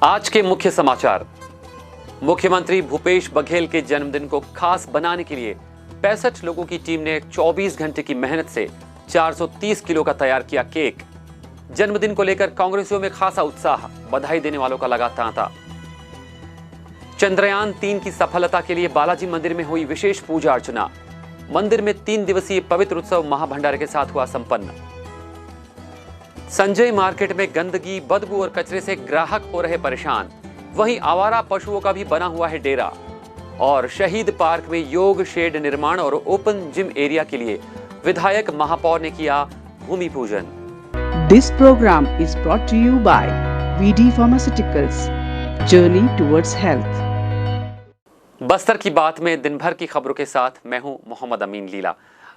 आज के मुख्य समाचार। मुख्यमंत्री भूपेश बघेल के जन्मदिन को खास बनाने के लिए 65 लोगों की टीम ने 24 घंटे की मेहनत से 430 किलो का तैयार किया केक। जन्मदिन को लेकर कांग्रेसियों में खासा उत्साह, बधाई देने वालों का लगा तांता। चंद्रयान 3 की सफलता के लिए बालाजी मंदिर में हुई विशेष पूजा अर्चना। मंदिर में 3 दिवसीय पवित्र उत्सव महाभंडारे के साथ हुआ संपन्न। संजय मार्केट में गंदगी, बदबू और कचरे से ग्राहक हो रहे परेशान। वहीं आवारा पशुओं का भी बना हुआ है डेरा। और शहीद पार्क में योग शेड निर्माण और ओपन जिम एरिया के लिए विधायक महापौर ने किया भूमि पूजन। This program is brought to you by VD Pharmaceuticals, Journey towards Health। Bastar की बात में दिन भर की खबरों के साथ मैं हूं मोहम्मद अमीन लीला।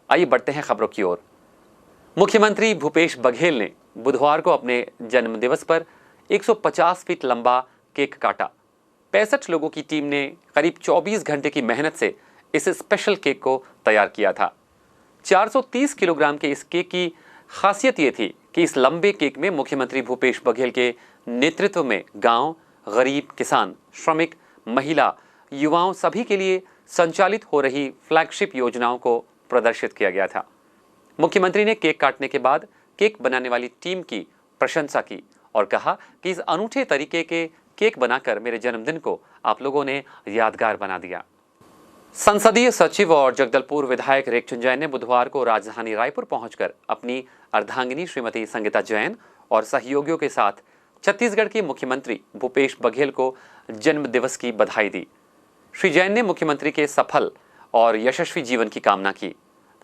आइए बढ़ते हैं खबरों की ओर। मुख्यमंत्री भूपेश बघेल ने बुधवार को अपने जन्मदिवस पर 150 फीट लंबा केक काटा। 65 लोगों की टीम ने करीब 24 घंटे की मेहनत से इस स्पेशल केक को तैयार किया था। 430 किलोग्राम के इस केक की खासियत ये थी कि इस लंबे केक में मुख्यमंत्री भूपेश बघेल के नेतृत्व में गांव, गरीब, किसान, श्रमिक, महिला, युवाओं सभी के लिए संचालित हो रही फ्लैगशिप योजनाओं को प्रदर्शित किया गया था। मुख्यमंत्री ने केक काटने के बाद केक बनाने वाली टीम की प्रशंसा की और कहा कि इस अनूठे तरीके के केक बनाकर मेरे जन्मदिन को आप लोगों ने यादगार बना दिया। संसदीय सचिव और जगदलपुर विधायक रेखचंद जैन ने बुधवार को राजधानी रायपुर पहुंचकर अपनी अर्धांगिनी श्रीमती संगीता जैन और सहयोगियों के साथ छत्तीसगढ़ के मुख्यमंत्री भूपेश बघेल को जन्म दिवस की बधाई दी। श्री जैन ने मुख्यमंत्री के सफल और यशस्वी जीवन की कामना की।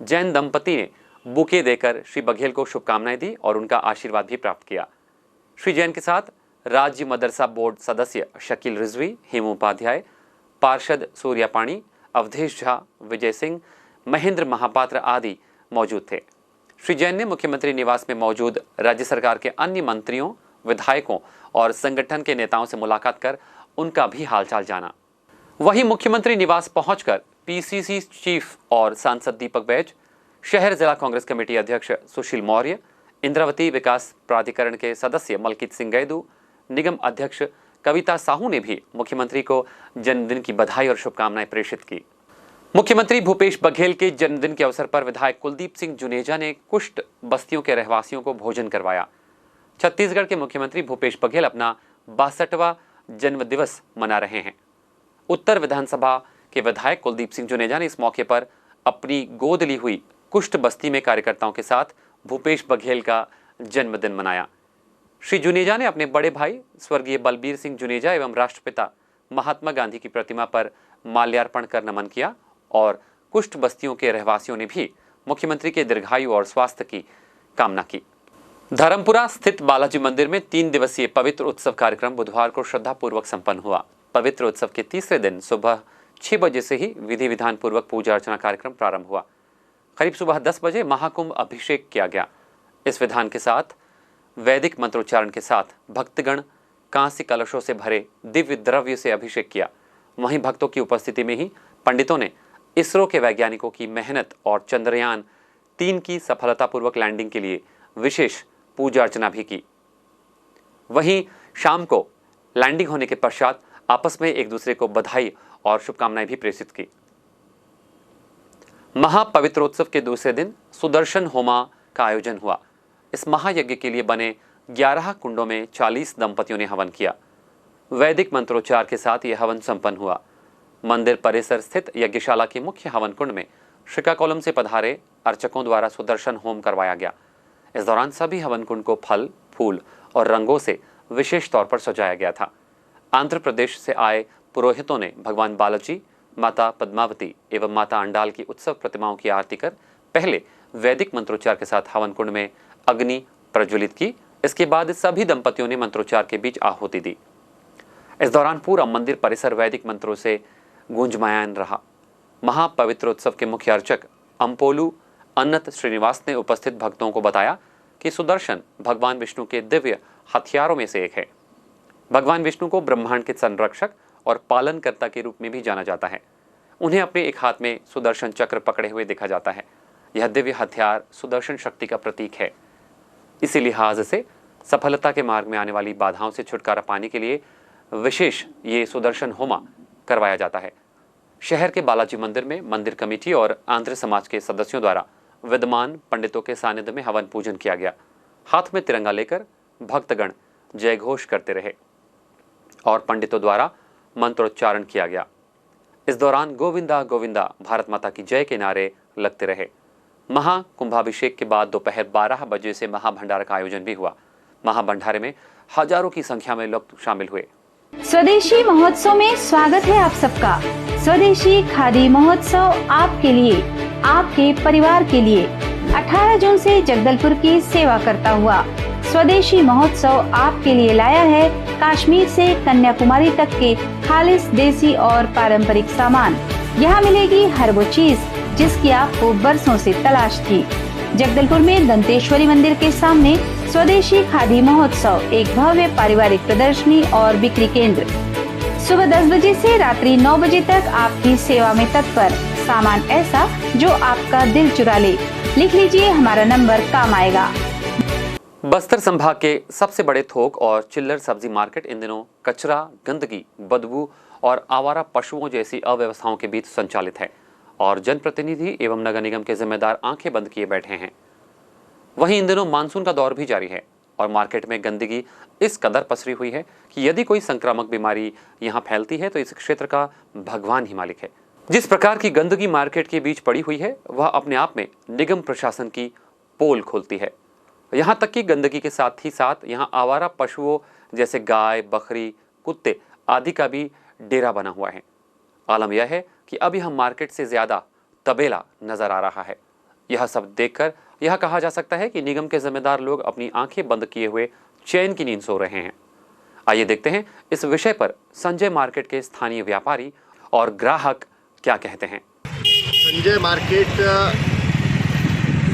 जैन दंपति ने बुके देकर श्री बघेल को शुभकामनाएं दी और उनका आशीर्वाद भी प्राप्त किया। श्री जैन के साथ राज्य मदरसा बोर्ड सदस्य शकील रिजवी, हेमू उपाध्याय, पार्षद सूर्या पाणी, अवधेश झा, विजय सिंह, महेंद्र महापात्र आदि मौजूद थे। श्री जैन ने मुख्यमंत्री निवास में मौजूद राज्य सरकार के अन्य मंत्रियों, विधायकों और संगठन के नेताओं से मुलाकात कर उनका भी हालचाल जाना। वहीं मुख्यमंत्री निवास पहुंचकर पीसीसी चीफ और सांसद दीपक बैज, शहर जिला कांग्रेस कमेटी अध्यक्ष सुशील मौर्य, इंद्रावती विकास प्राधिकरण के सदस्य मलकित सिंह गैदू, निगम अध्यक्ष कविता साहू ने भी मुख्यमंत्री को जन्मदिन की बधाई और शुभकामनाएं प्रेषित की। मुख्यमंत्री भूपेश बघेल के जन्मदिन के अवसर पर विधायक कुलदीप सिंह जुनेजा ने कुष्ठ बस्तियों के रहवासियों को भोजन करवाया। छत्तीसगढ़ के मुख्यमंत्री भूपेश बघेल अपना 62वां जन्म दिवस मना रहे हैं। उत्तर विधानसभा के विधायक कुलदीप सिंह जुनेजा ने इस मौके पर अपनी गोद ली हुई कुष्ठ बस्ती में कार्यकर्ताओं के साथ भूपेश बघेल का जन्मदिन मनाया। श्री जुनेजा ने अपने बड़े भाई स्वर्गीय बलबीर सिंह जुनेजा एवं राष्ट्रपिता महात्मा गांधी की प्रतिमा पर माल्यार्पण कर नमन किया और कुष्ठ बस्तियों के रहवासियों ने भी मुख्यमंत्री के दीर्घायु और स्वास्थ्य की कामना की। धर्मपुरा स्थित बालाजी मंदिर में 3 दिवसीय पवित्र उत्सव कार्यक्रम बुधवार को श्रद्धापूर्वक संपन्न हुआ। पवित्र उत्सव के तीसरे दिन सुबह 6 बजे से ही विधि विधान पूर्वक पूजा अर्चना कार्यक्रम प्रारंभ हुआ। करीब सुबह 10 बजे महाकुंभ अभिषेक किया गया। इस विधान के साथ वैदिक मंत्रोच्चारण के साथ भक्तगण कांस्य कलशों से भरे दिव्य द्रव्य से अभिषेक किया। वहीं भक्तों की उपस्थिति में ही पंडितों ने इसरो के वैज्ञानिकों की मेहनत और चंद्रयान 3 की सफलतापूर्वक लैंडिंग के लिए विशेष पूजा अर्चना भी की। वहीं शाम को लैंडिंग होने के पश्चात आपस में एक दूसरे को बधाई और शुभकामनाएं भी प्रेषित की। महापवित्रोत्सव के दूसरे दिन सुदर्शन होमा का आयोजन हुआ। इस महायज्ञ के लिए बने 11 कुंडों में 40 दंपतियों ने हवन किया। वैदिक मंत्रोच्चार के साथ यह हवन संपन्न हुआ। मंदिर परिसर स्थित यज्ञशाला के मुख्य हवन कुंड में श्रीकाकुलम से पधारे अर्चकों द्वारा सुदर्शन होम करवाया गया। इस दौरान सभी हवन कुंड को फल, फूल और रंगों से विशेष तौर पर सजाया गया था। आंध्र प्रदेश से आए पुरोहितों ने भगवान बालाजी, माता पद्मावती एवं माता अंडाल की उत्सव प्रतिमाओं की आरती कर पहले वैदिक मंत्रोच्चार के साथ हवन कुंड में अग्नि प्रज्वलित की। इसके बाद सभी दंपतियों ने मंत्रोच्चार के बीच आहुति दी। इस दौरान पूरा मंदिर परिसर वैदिक मंत्रों से गूंजमायन रहा। महापवित्रोत्सव के मुख्य अर्चक अम्पोलू अन्नत श्रीनिवास ने उपस्थित भक्तों को बताया कि सुदर्शन भगवान विष्णु के दिव्य हथियारों में से एक है। भगवान विष्णु को ब्रह्मांड के संरक्षक और पालनकर्ता के रूप में भी जाना जाता है। उन्हें अपने एक हाथ में सुदर्शन चक्र पकड़े हुए देखा जाता है। यह दिव्य हथियार सुदर्शन शक्ति का प्रतीक है। इसी लिहाज से सफलता के मार्ग में आने वाली बाधाओं से छुटकारा पाने के लिए विशेष ये सुदर्शन होमा करवाया जाता है। शहर के बालाजी मंदिर में मंदिर कमेटी और आंध्र समाज के सदस्यों द्वारा विद्वान पंडितों के सानिध्य में हवन पूजन किया गया। हाथ में तिरंगा लेकर भक्तगण जय घोष करते रहे और पंडितों द्वारा मंत्रोच्चारण किया गया। इस दौरान गोविंदा गोविंदा भारत माता की जय के नारे लगते रहे। महाकुंभाभिषेक के बाद दोपहर 12 बजे से महाभंडारा का आयोजन भी हुआ। महाभंडारे में हजारों की संख्या में लोग शामिल हुए। स्वदेशी महोत्सव में स्वागत है आप सबका। स्वदेशी खादी महोत्सव आपके लिए, आपके परिवार के लिए 18 जून से जगदलपुर की सेवा करता हुआ स्वदेशी महोत्सव आपके लिए लाया है कश्मीर से कन्याकुमारी तक के खालिस देसी और पारंपरिक सामान। यहाँ मिलेगी हर वो चीज जिसकी आपको बरसों से तलाश थी। जगदलपुर में दंतेश्वरी मंदिर के सामने स्वदेशी खादी महोत्सव एक भव्य पारिवारिक प्रदर्शनी और बिक्री केंद्र। सुबह 10 बजे से रात्रि 9 बजे तक आपकी सेवा में तत्पर। सामान ऐसा जो आपका दिल चुरा ले। लिख लीजिए, हमारा नंबर काम आएगा। बस्तर संभाग के सबसे बड़े थोक और चिल्लर सब्जी मार्केट इन दिनों कचरा, गंदगी, बदबू और आवारा पशुओं जैसी अव्यवस्थाओं के बीच संचालित है और जनप्रतिनिधि एवं नगर निगम के जिम्मेदार आंखें बंद किए बैठे हैं। वहीं इन दिनों मानसून का दौर भी जारी है और मार्केट में गंदगी इस कदर पसरी हुई है कि यदि कोई संक्रामक बीमारी यहाँ फैलती है तो इस क्षेत्र का भगवान ही मालिक है। जिस प्रकार की गंदगी मार्केट के बीच पड़ी हुई है वह अपने आप में निगम प्रशासन की पोल खोलती है। यहाँ तक कि गंदगी के साथ ही साथ यहाँ आवारा पशुओं जैसे गाय, बकरी, कुत्ते आदि का भी डेरा बना हुआ है। आलम यह है कि अब यह मार्केट से ज्यादा तबेला नजर आ रहा है। यह सब देखकर यह कहा जा सकता है कि निगम के जिम्मेदार लोग अपनी आंखें बंद किए हुए चैन की नींद सो रहे हैं। आइए देखते हैं इस विषय पर संजय मार्केट के स्थानीय व्यापारी और ग्राहक क्या कहते हैं। संजय मार्केट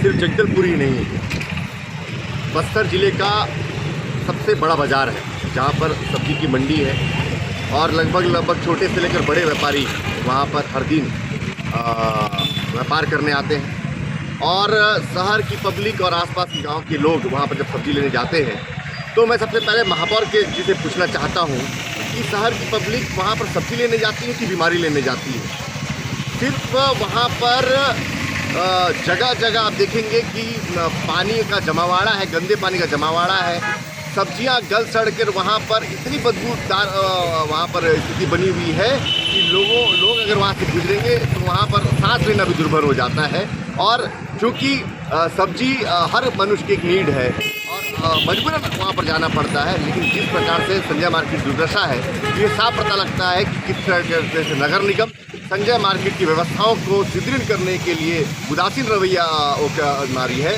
सिर्फ जगदलपुर ही नहीं है, बस्तर जिले का सबसे बड़ा बाज़ार है जहाँ पर सब्जी की मंडी है और लगभग छोटे से लेकर बड़े व्यापारी वहाँ पर हर दिन व्यापार करने आते हैं और शहर की पब्लिक और आसपास के गांव के लोग वहाँ पर जब सब्जी लेने जाते हैं तो मैं सबसे पहले महापौर के जी से पूछना चाहता हूँ कि शहर की पब्लिक वहाँ पर सब्जी लेने जाती है कि बीमारी लेने जाती है। सिर्फ वहाँ पर जगह जगह आप देखेंगे कि पानी का जमावाड़ा है, गंदे पानी का जमावाड़ा है, सब्जियां गल सड़ कर वहाँ पर इतनी बदबूदार वहाँ पर स्थिति बनी हुई है कि लोग अगर वहाँ से गुजरेंगे तो वहाँ पर सांस लेना भी दुर्भर हो जाता है। और चूँकि सब्जी हर मनुष्य की एक नीड है और मजबूरन वहाँ पर जाना पड़ता है, लेकिन जिस प्रकार से संजय मार्केट दुर्दशा है ये साफ पता लगता है कि किस तरह से नगर निगम संजय मार्केट की व्यवस्थाओं को सुदृढ़ करने के लिए उदासीन रवैया मारी है।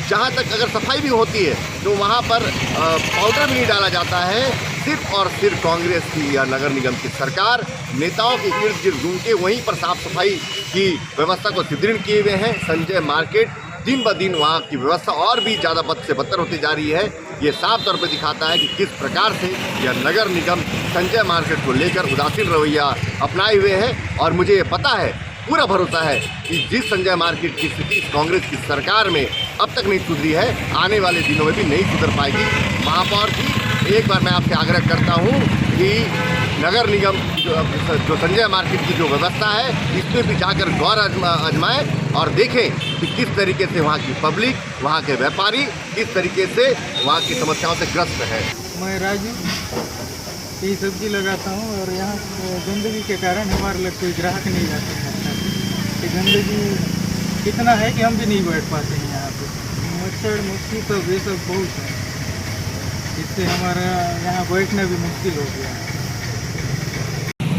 जहाँ तक अगर सफाई भी होती है तो वहाँ पर पाउडर भी नहीं डाला जाता है। सिर्फ और सिर्फ कांग्रेस की या नगर निगम की सरकार नेताओं के इर्द गिर्द घूम के वहीं पर साफ सफाई की व्यवस्था को सुदृढ़ किए हुए हैं। संजय मार्केट दिन ब दिन वहाँ की व्यवस्था और भी ज़्यादा बद से बदतर होती जा रही है। ये साफ तौर पर दिखाता है कि किस प्रकार से यह नगर निगम संजय मार्केट को लेकर उदासीन रवैया अपनाए हुए है। और मुझे ये पता है, पूरा भरोसा है कि जिस संजय मार्केट की स्थिति कांग्रेस की सरकार में अब तक नहीं सुधरी है, आने वाले दिनों में भी नहीं सुधर पाएगी। महापौर जी, एक बार मैं आपसे आग्रह करता हूँ कि नगर निगम जो संजय मार्केट की जो व्यवस्था है इसमें भी जाकर गौर आजमाएं और देखें कि किस तरीके से वहाँ की पब्लिक, वहाँ के व्यापारी किस तरीके से वहाँ की समस्याओं से ग्रस्त है। मैं राजू यही सब्जी लगाता हूँ और यहाँ गंदगी के कारण हमारे लग कोई ग्राहक नहीं जाते हैं। ये गंदगी इतना है कि हम भी नहीं बैठ पाते हैं यहाँ पे। मच्छर मक्खी सब ये सब बहुत है, इससे हमारा यहाँ बैठना भी मुश्किल हो गया है।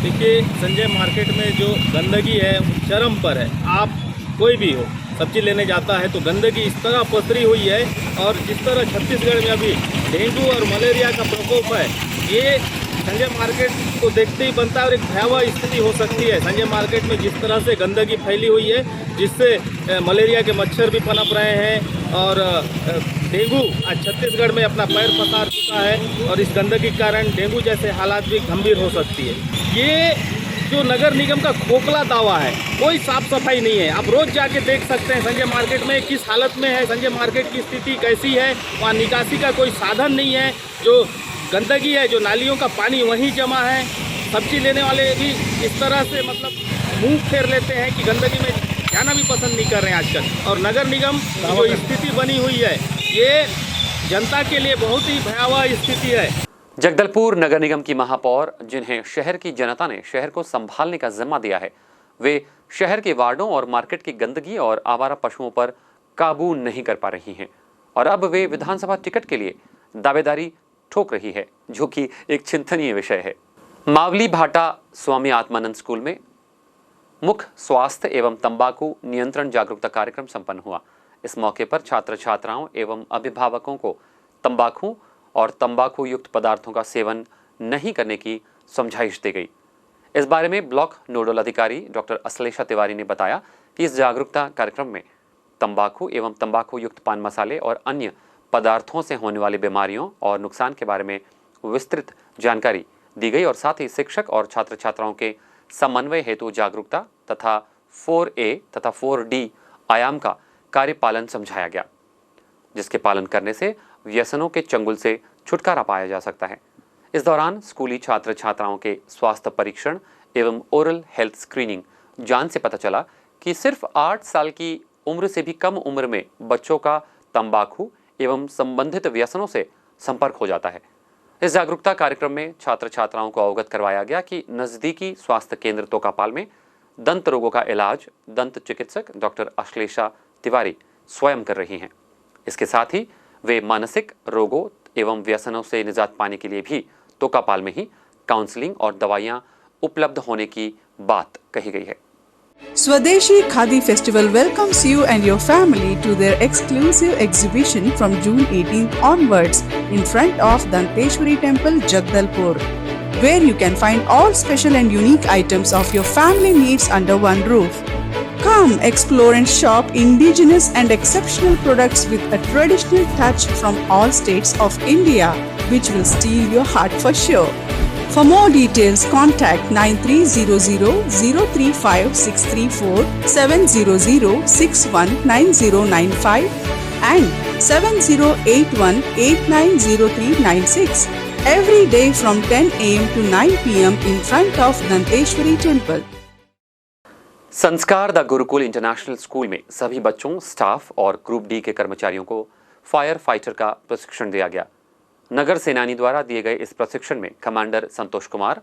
देखिए, संजय मार्केट में जो गंदगी है चरम पर है। आप कोई भी हो सब्जी लेने जाता है तो गंदगी इस तरह पसरी हुई है और जिस तरह छत्तीसगढ़ में अभी डेंगू और मलेरिया का प्रकोप है, ये संजय मार्केट को देखते ही बनता है और एक भयावह स्थिति हो सकती है। संजय मार्केट में जिस तरह से गंदगी फैली हुई है जिससे मलेरिया के मच्छर भी पनप रहे हैं और डेंगू आज छत्तीसगढ़ में अपना पैर पसार चुका है और इस गंदगी के कारण डेंगू जैसे हालात भी गंभीर हो सकती है। ये जो नगर निगम का खोखला दावा है, कोई साफ सफाई नहीं है। आप रोज जाके देख सकते हैं संजय मार्केट में किस हालत में है, संजय मार्केट की स्थिति कैसी है। वहाँ निकासी का कोई साधन नहीं है। जो गंदगी है, जो नालियों का पानी वहीं जमा है। सब्जी लेने वाले भी इस तरह से मतलब मुंह फेर लेते हैं कि गंदगी में जाना भी पसंद नहीं कर रहे हैं आजकल। और नगर निगम की जो स्थिति बनी हुई है, ये जनता के लिए बहुत ही भयावह स्थिति है। जगदलपुर नगर निगम की महापौर, जिन्हें शहर की जनता ने शहर को संभालने का जिम्मा दिया है, वे शहर के वार्डों और मार्केट की गंदगी और आवारा पशुओं पर काबू नहीं कर पा रही हैं और अब वे विधानसभा टिकट के लिए दावेदारी ठोक रही है, जो कि एक चिंतनीय विषय है। मावली भाटा स्वामी आत्मानंद स्कूल में मुख्य स्वास्थ्य एवं तंबाकू नियंत्रण जागरूकता कार्यक्रम संपन्न हुआ। इस मौके पर छात्र छात्राओं एवं अभिभावकों को तंबाकू और तंबाकू युक्त पदार्थों का सेवन नहीं करने की समझाइश दी गई। इस बारे में ब्लॉक नोडल अधिकारी डॉक्टर असलेशा तिवारी ने बताया कि इस जागरूकता कार्यक्रम में तंबाकू एवं तंबाकू युक्त पान मसाले और अन्य पदार्थों से होने वाली बीमारियों और नुकसान के बारे में विस्तृत जानकारी दी गई और साथ ही शिक्षक और छात्र छात्राओं के समन्वय हेतु जागरूकता तथा 4A तथा 4D आयाम का कार्य पालन समझाया गया, जिसके पालन करने से व्यसनों के चंगुल से छुटकारा पाया जा सकता है। इस दौरान स्कूली छात्र छात्राओं के स्वास्थ्य परीक्षण एवं ओरल हेल्थ स्क्रीनिंग जांच से पता चला कि सिर्फ 8 साल की उम्र से भी कम उम्र में बच्चों का तंबाकू एवं संबंधित व्यसनों से संपर्क हो जाता है। इस जागरूकता कार्यक्रम में छात्र छात्राओं को अवगत करवाया गया कि नजदीकी स्वास्थ्य केंद्र तोकापाल में दंत रोगों का इलाज दंत चिकित्सक डॉक्टर अश्लेषा तिवारी स्वयं कर रही हैं। इसके साथ ही वे मानसिक रोगों एवं व्यसनों से निजात पाने के लिए भी तोकापाल में ही काउंसलिंग और दवाइयां उपलब्ध होने की बात कही गई है। Swadeshi Khadi Festival welcomes you and your family to their exclusive exhibition from June 18th onwards in front of Danteshwari Temple, Jagdalpur, where you can find all special and unique items of your family needs under one roof. Come explore and shop indigenous and exceptional products with a traditional touch from all states of India, which will steal your heart for sure. For more details, contact 9300-035-634, 700-619095 and 7081-890396. Every day from 10 a.m. to 9 p.m. in front of Danteshwari Temple. संस्कार the Gurukul international school में सभी बच्चों, staff और group D के कर्मचारियों को fire fighter का प्रशिक्षण दिया गया। नगर सेनानी द्वारा दिए गए इस प्रशिक्षण में कमांडर संतोष कुमार,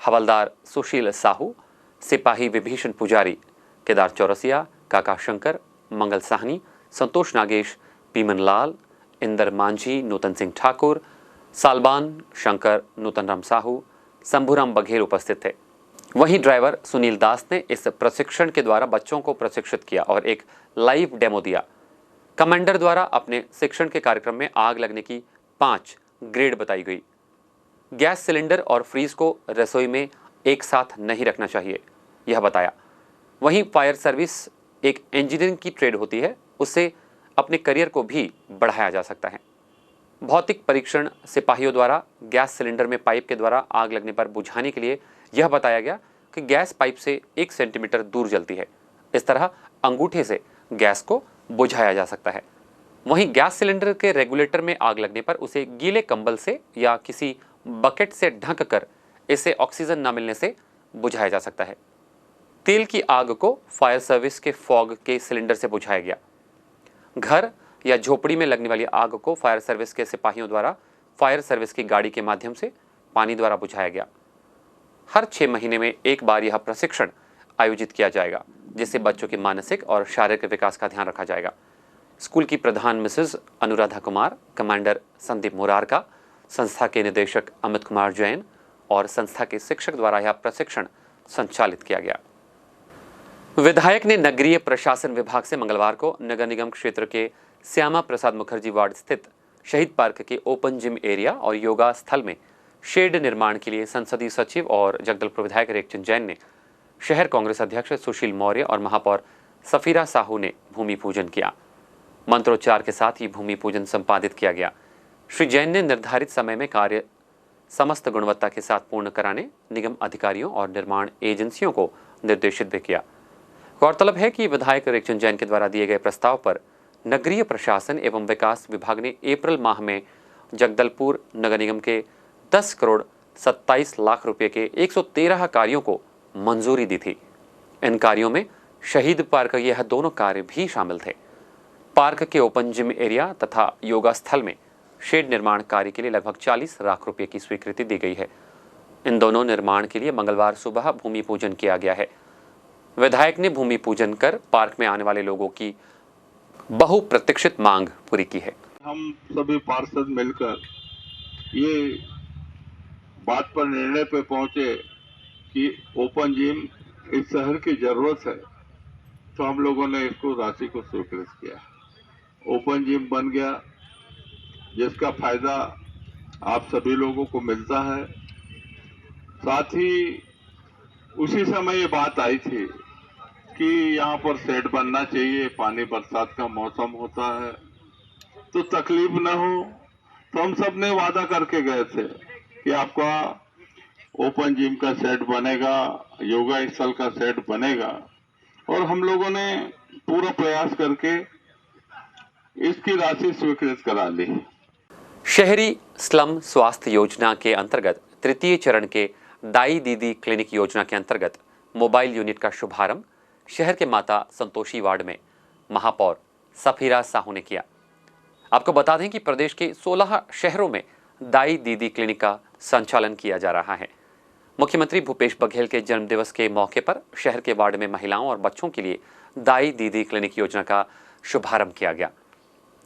हवलदार सुशील साहू, सिपाही विभीषण पुजारी, केदार चौरसिया, काका शंकर, मंगल साहनी, संतोष नागेश, पीमन लाल, इंदर मांझी, नूतन सिंह ठाकुर, सालबान शंकर, नूतन राम साहू, शंभूराम बघेल उपस्थित थे। वहीं ड्राइवर सुनील दास ने इस प्रशिक्षण के द्वारा बच्चों को प्रशिक्षित किया और एक लाइव डेमो दिया। कमांडर द्वारा अपने शिक्षण के कार्यक्रम में आग लगने की 5 ग्रेड बताई गई। गैस सिलेंडर और फ्रीज को रसोई में एक साथ नहीं रखना चाहिए, यह बताया। वहीं फायर सर्विस एक इंजीनियरिंग की ट्रेड होती है, उससे अपने करियर को भी बढ़ाया जा सकता है। भौतिक परीक्षण सिपाहियों द्वारा गैस सिलेंडर में पाइप के द्वारा आग लगने पर बुझाने के लिए यह बताया गया कि गैस पाइप से 1 सेंटीमीटर दूर जलती है। इस तरह अंगूठे से गैस को बुझाया जा सकता है। वहीं गैस सिलेंडर के रेगुलेटर में आग लगने पर उसे गीले कंबल से या किसी बकेट से ढक कर इसे ऑक्सीजन न मिलने से बुझाया जा सकता है। तेल की आग को फायर सर्विस के फॉग के सिलेंडर से बुझाया गया। घर या झोपड़ी में लगने वाली आग को फायर सर्विस के सिपाहियों द्वारा फायर सर्विस की गाड़ी के माध्यम से पानी द्वारा बुझाया गया। हर 6 महीने में एक बार यह प्रशिक्षण आयोजित किया जाएगा, जिससे बच्चों के मानसिक और शारीरिक विकास का ध्यान रखा जाएगा। स्कूल की प्रधान मिसेस अनुराधा कुमार, कमांडर संदीप मुरारका, संस्था के निदेशक अमित कुमार जैन और संस्था के शिक्षक द्वारा यह प्रशिक्षण संचालित किया गया। विधायक ने नगरीय प्रशासन विभाग से मंगलवार को नगर निगम क्षेत्र के श्यामा प्रसाद मुखर्जी वार्ड स्थित शहीद पार्क के ओपन जिम एरिया और योगा स्थल में शेड निर्माण के लिए संसदीय सचिव और जगदलपुर विधायक रेखचंद जैन ने शहर कांग्रेस अध्यक्ष सुशील मौर्य और महापौर सफीरा साहू ने भूमि पूजन किया। मंत्रोच्चार के साथ ही भूमि पूजन संपादित किया गया। श्री जैन ने निर्धारित समय में कार्य समस्त गुणवत्ता के साथ पूर्ण कराने निगम अधिकारियों और निर्माण एजेंसियों को निर्देशित भी किया। गौरतलब है कि विधायक रेखचंद जैन के द्वारा दिए गए प्रस्ताव पर नगरीय प्रशासन एवं विकास विभाग ने अप्रैल माह में जगदलपुर नगर निगम के 10 करोड़ 27 लाख रुपए के 113 कार्यों को मंजूरी दी थी। इन कार्यों में शहीद पार्क यह दोनों कार्य भी शामिल थे। पार्क के ओपन जिम एरिया तथा योगा स्थल में शेड निर्माण कार्य के लिए लगभग 40 लाख रुपए की स्वीकृति दी गई है। इन दोनों निर्माण के लिए मंगलवार सुबह भूमि पूजन किया गया है। विधायक ने भूमि पूजन कर पार्क में आने वाले लोगों की बहुप्रतीक्षित मांग पूरी की है। हम सभी पार्षद मिलकर ये बात पर निर्णय पे पहुंचे कि ओपन जिम इस शहर की जरूरत है, तो हम लोगों ने इसको राशि को स्वीकृत किया। ओपन जिम बन गया, जिसका फायदा आप सभी लोगों को मिलता है। साथ ही उसी समय ये बात आई थी कि यहाँ पर शेड बनना चाहिए, पानी बरसात का मौसम होता है तो तकलीफ न हो, तो हम सब ने वादा करके गए थे कि आपका ओपन जिम का शेड बनेगा, योगा स्थल का शेड बनेगा, और हम लोगों ने पूरा प्रयास करके इसकी राशि स्वीकृत करा ली। शहरी स्लम स्वास्थ्य योजना के अंतर्गत तृतीय चरण के दाई दीदी क्लिनिक योजना के अंतर्गत मोबाइल यूनिट का शुभारंभ शहर के माता संतोषी वार्ड में महापौर सफीरा साहू ने किया। आपको बता दें कि प्रदेश के 16 शहरों में दाई दीदी क्लिनिक का संचालन किया जा रहा है। मुख्यमंत्री भूपेश बघेल के जन्मदिवस के मौके पर शहर के वार्ड में महिलाओं और बच्चों के लिए दाई दीदी क्लिनिक योजना का शुभारंभ किया गया।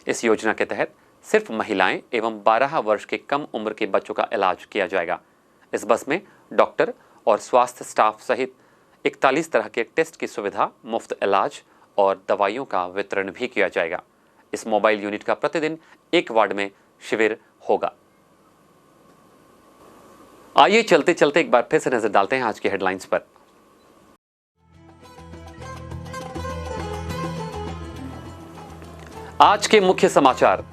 इस योजना के तहत सिर्फ महिलाएं एवं 12 वर्ष के कम उम्र के बच्चों का इलाज किया जाएगा। इस बस में डॉक्टर और स्वास्थ्य स्टाफ सहित 41 तरह के टेस्ट की सुविधा, मुफ्त इलाज और दवाइयों का वितरण भी किया जाएगा। इस मोबाइल यूनिट का प्रतिदिन एक वार्ड में शिविर होगा। आइए चलते चलते एक बार फिर से नजर डालते हैं आज की हेडलाइंस पर। आज के मुख्य समाचार।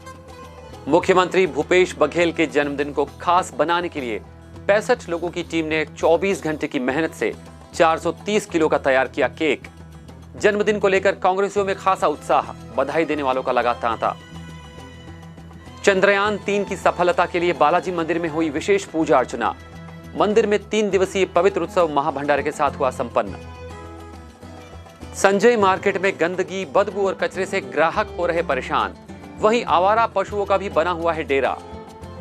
मुख्यमंत्री भूपेश बघेल के जन्मदिन को खास बनाने के लिए 65 लोगों की टीम ने 24 घंटे की मेहनत से 430 किलो का तैयार किया केक। जन्मदिन को लेकर कांग्रेसियों में खासा उत्साह, बधाई देने वालों का लगा तांता। चंद्रयान 3 की सफलता के लिए बालाजी मंदिर में हुई विशेष पूजा अर्चना। मंदिर में 3 दिवसीय पवित्र उत्सव महाभंडारे के साथ हुआ संपन्न। संजय मार्केट में गंदगी, बदबू और कचरे से ग्राहक हो रहे परेशान। वहीं आवारा पशुओं का भी बना हुआ है डेरा।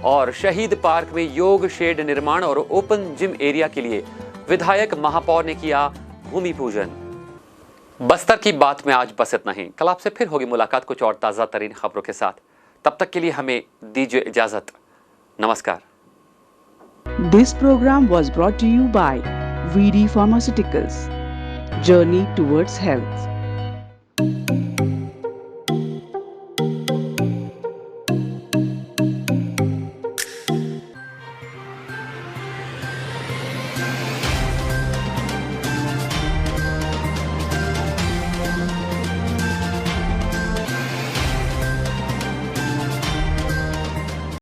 और शहीद पार्क में योग शेड निर्माण और ओपन जिम एरिया के लिए विधायक महापौर ने किया भूमि पूजन। बस्तर की बात में आज बस इतना ही। कल आपसे फिर होगी मुलाकात कुछ और ताजा तरीन खबरों के साथ। तब तक के लिए हमें दीजिए इजाजत। नमस्कार। This program was brought to you by VD Pharmaceuticals. Journey towards health.